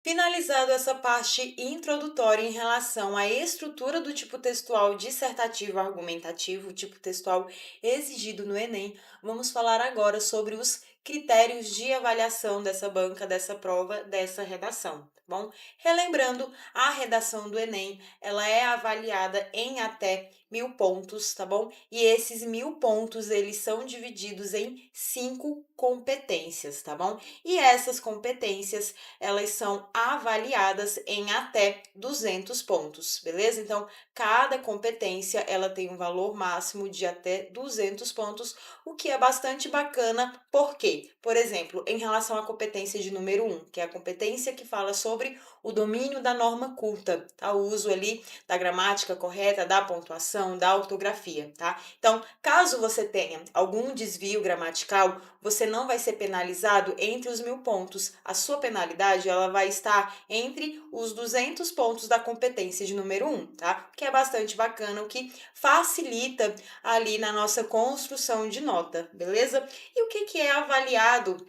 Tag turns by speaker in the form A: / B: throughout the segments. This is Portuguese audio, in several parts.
A: Finalizado essa parte introdutória em relação à estrutura do tipo textual dissertativo argumentativo, o tipo textual exigido no Enem, vamos falar agora sobre os critérios de avaliação dessa banca, dessa prova, dessa redação, tá bom? Relembrando, a redação do Enem, ela é avaliada em até 1.000 pontos, tá bom? E esses 1.000 pontos, eles são divididos em 5 competências, tá bom? E essas competências elas são avaliadas em até 200 pontos, beleza? Então, cada competência ela tem um valor máximo de até 200 pontos, o que é bastante bacana, por quê? Por exemplo, em relação à competência de número 1, que é a competência que fala sobre o domínio da norma culta, tá? O uso ali da gramática correta, da pontuação, da ortografia, tá? Então, caso você tenha algum desvio gramatical, você não vai ser penalizado entre os 1.000 pontos. A sua penalidade ela vai estar entre os 200 pontos da competência de número 1, tá? Que é bastante bacana, o que facilita ali na nossa construção de nota, beleza? E o que é avaliado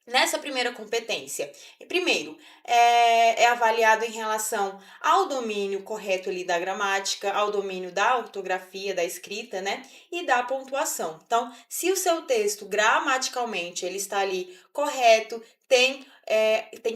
A: nessa primeira competência? Primeiro, é avaliado em relação ao domínio correto ali da gramática, ao domínio da ortografia, da escrita, né? E da pontuação. Então, se o seu texto gramaticalmente ele está ali correto, tem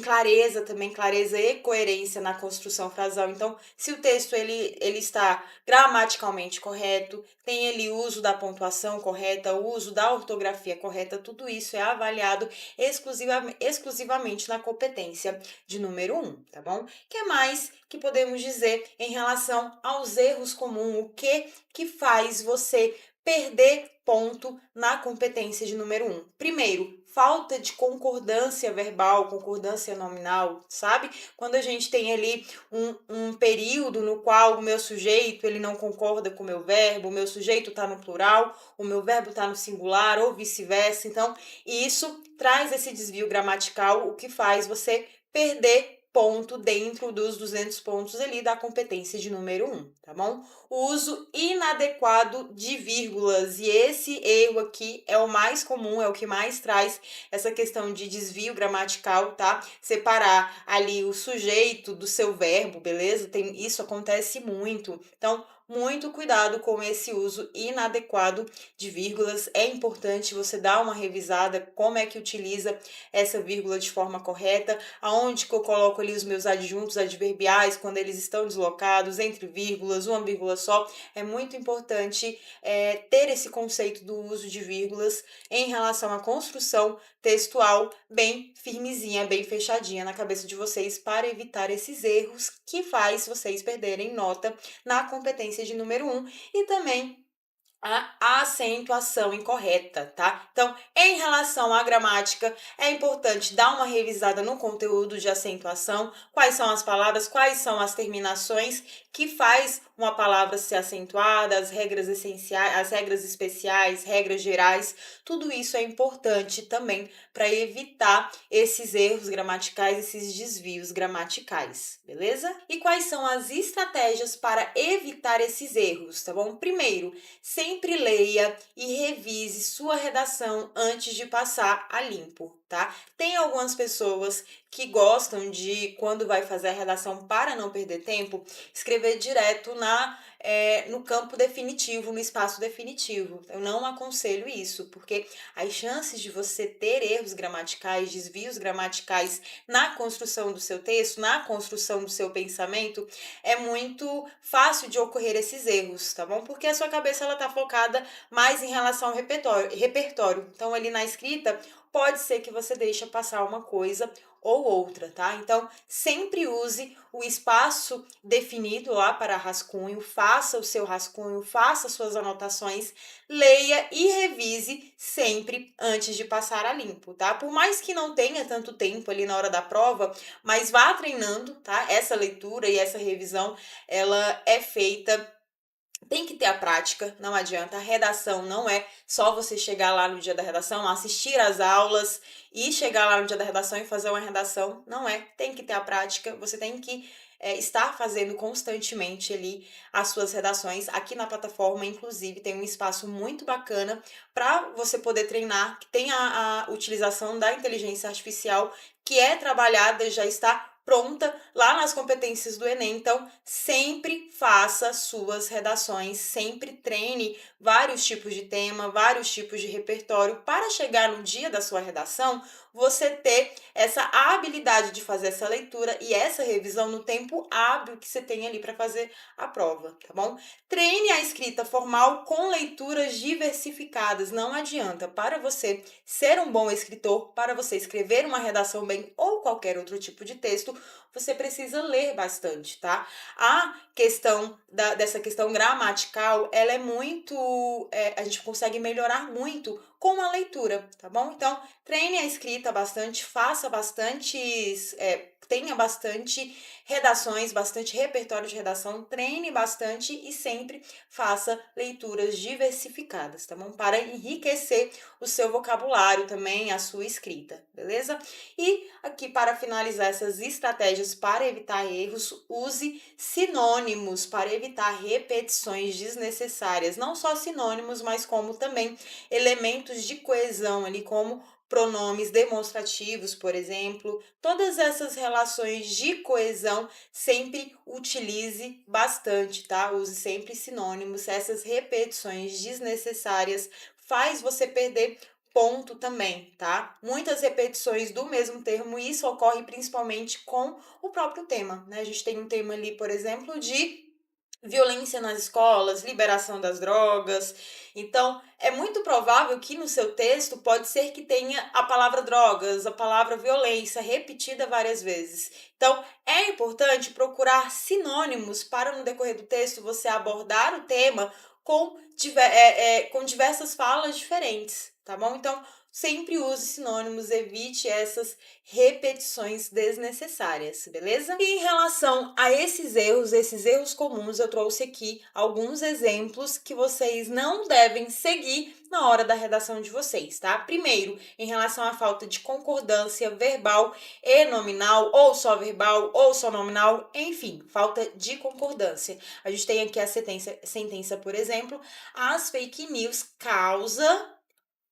A: clareza também, clareza e coerência na construção frasal. Então, se o texto ele está gramaticalmente correto, tem ele uso da pontuação correta, o uso da ortografia correta, tudo isso é avaliado exclusivamente na competência de número 1, tá bom? O que mais que podemos dizer em relação aos erros comuns? O que faz você perder ponto na competência de número 1? Primeiro, falta de concordância verbal, concordância nominal, sabe? Quando a gente tem ali um período no qual o meu sujeito ele não concorda com o meu verbo, o meu sujeito está no plural, o meu verbo está no singular ou vice-versa. Então, isso traz esse desvio gramatical, o que faz você perder ponto dentro dos 200 pontos ali da competência de número 1, tá bom? O uso inadequado de vírgulas, e esse erro aqui é o mais comum, é o que mais traz essa questão de desvio gramatical, tá? Separar ali o sujeito do seu verbo, beleza? Isso acontece muito. Então, muito cuidado com esse uso inadequado de vírgulas. É importante você dar uma revisada como é que utiliza essa vírgula de forma correta, aonde que eu coloco ali os meus adjuntos adverbiais quando eles estão deslocados entre vírgulas, uma vírgula só. É muito importante ter esse conceito do uso de vírgulas em relação à construção textual bem firmezinha, bem fechadinha na cabeça de vocês para evitar esses erros que faz vocês perderem nota na competência de número 1 e também a acentuação incorreta, tá? Então, em relação à gramática, é importante dar uma revisada no conteúdo de acentuação, quais são as palavras, quais são as terminações que faz uma palavra ser acentuada, as regras essenciais, as regras especiais, regras gerais, tudo isso é importante também para evitar esses erros gramaticais, esses desvios gramaticais, beleza? E quais são as estratégias para evitar esses erros, tá bom? Primeiro, sempre leia e revise sua redação antes de passar a limpo, tá? Tem algumas pessoas que gostam de, quando vai fazer a redação para não perder tempo, escrever direto no campo definitivo, no espaço definitivo. Eu não aconselho isso, porque as chances de você ter erros gramaticais, desvios gramaticais na construção do seu texto, na construção do seu pensamento, é muito fácil de ocorrer esses erros, tá bom? Porque a sua cabeça ela tá focada mais em relação ao repertório. Então, ali na escrita, pode ser que você deixe passar uma coisa ou outra, tá? Então, sempre use o espaço definido lá para rascunho, faça o seu rascunho, faça suas anotações, leia e revise sempre antes de passar a limpo, tá? Por mais que não tenha tanto tempo ali na hora da prova, mas vá treinando, tá? Essa leitura e essa revisão, ela é feita. Tem que ter a prática, não adianta. A redação não é só você chegar lá no dia da redação, assistir às aulas e chegar lá no dia da redação e fazer uma redação. Não é. Tem que ter a prática, você tem que estar fazendo constantemente ali as suas redações. Aqui na plataforma, inclusive, tem um espaço muito bacana para você poder treinar, que tem a utilização da inteligência artificial, que é trabalhada, já está pronta lá nas competências do Enem. Então, sempre faça suas redações, sempre treine vários tipos de tema, vários tipos de repertório, para chegar no dia da sua redação, você ter essa habilidade de fazer essa leitura e essa revisão no tempo hábil que você tem ali para fazer a prova, tá bom? Treine a escrita formal com leituras diversificadas. Não adianta, para você ser um bom escritor, para você escrever uma redação bem ou qualquer outro tipo de texto, você precisa ler bastante, tá? A questão dessa questão gramatical, ela é muito, a gente consegue melhorar muito com a leitura, tá bom? Então, treine a escrita bastante, faça bastantes, tenha bastante redações, bastante repertório de redação, treine bastante e sempre faça leituras diversificadas, tá bom? Para enriquecer o seu vocabulário também, a sua escrita, beleza? E aqui, para finalizar essas estratégias para evitar erros, use sinônimos para evitar repetições desnecessárias. Não só sinônimos, mas como também elementos de coesão ali, como pronomes demonstrativos, por exemplo. Todas essas relações de coesão sempre utilize bastante, tá? Use sempre sinônimos. Essas repetições desnecessárias faz você perder ponto também, tá? Muitas repetições do mesmo termo, e isso ocorre principalmente com o próprio tema, né? A gente tem um tema ali, por exemplo, de violência nas escolas, liberação das drogas. Então, é muito provável que no seu texto pode ser que tenha a palavra drogas, a palavra violência repetida várias vezes. Então, é importante procurar sinônimos para no decorrer do texto você abordar o tema com diversas falas diferentes, tá bom? Então, sempre use sinônimos, evite essas repetições desnecessárias, beleza? E em relação a esses erros comuns, eu trouxe aqui alguns exemplos que vocês não devem seguir na hora da redação de vocês, tá? Primeiro, em relação à falta de concordância verbal e nominal, ou só verbal, ou só nominal, enfim, falta de concordância. A gente tem aqui a sentença, por exemplo, as fake news causam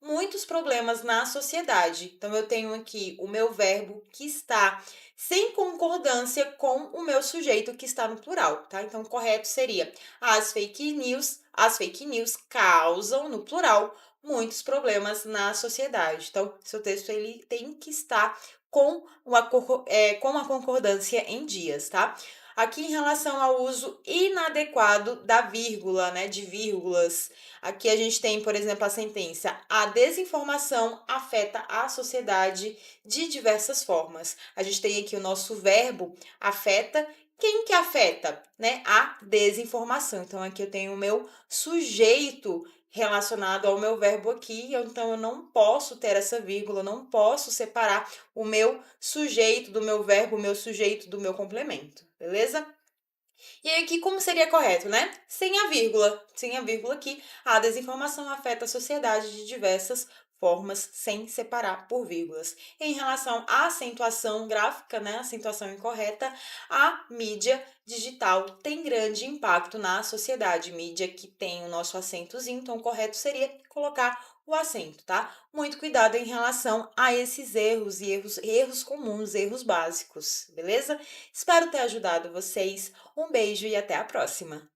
A: muitos problemas na sociedade. Então, eu tenho aqui o meu verbo que está sem concordância com o meu sujeito que está no plural, tá? Então, o correto seria as fake news causam, no plural, muitos problemas na sociedade. Então, seu texto ele tem que estar com a concordância em dias, tá? Aqui em relação ao uso inadequado da vírgula, né, de vírgulas, aqui a gente tem, por exemplo, a sentença: a desinformação afeta a sociedade de diversas formas. A gente tem aqui o nosso verbo afeta. Quem que afeta, né? A desinformação. Então, aqui eu tenho o meu sujeito relacionado ao meu verbo aqui, então eu não posso ter essa vírgula, eu não posso separar o meu sujeito do meu verbo, o meu sujeito do meu complemento, beleza? E aí aqui como seria correto, né? Sem a vírgula aqui, a desinformação afeta a sociedade de diversas formas, sem separar por vírgulas. Em relação à acentuação gráfica, né, acentuação incorreta, a mídia digital tem grande impacto na sociedade. Mídia que tem o nosso acentozinho, então o correto seria colocar o acento, tá? Muito cuidado em relação a esses erros e erros comuns, erros básicos, beleza? Espero ter ajudado vocês. Um beijo e até a próxima!